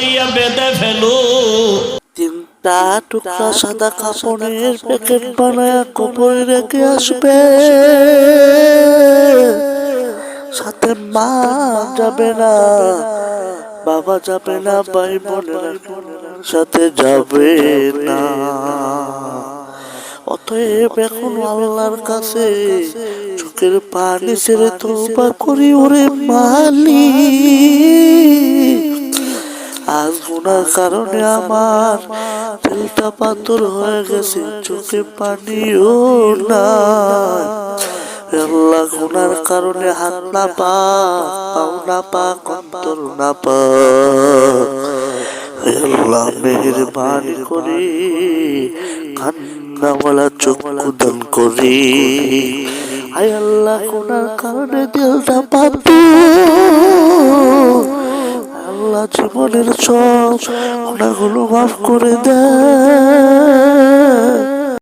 ফালাইয়া বেঁধে ফেলো। তিনটা টুকরা সাদা কাপড়ের প্যাকেট বানায় কবরে রেখে আসবে, সাথে মা যাবে না, বাবা যাবে না, ভাই বোনের সাথে যাবে না। অতএব এখন আল্লাহর কাছে চোখের পানি ছেড়ে তওবা করি, ওরে মালিক, আজ গুনার কারণে আমার দিলটা পাথর হয়ে গেছে, চোখে পানিও নাই। আল্লাহ গুনার কারণে হাত না পা, পাও না পা, অন্তর না পা, আল্লাহ মেহেরবানি করি কান্নাওয়ালা চক্ষু দান করি। আয় আল্লাহ গুনার কারণে দিলটা পাথর, আল্লাহ জীবনের সব গুনাহগুলো মাফ করে দেয়।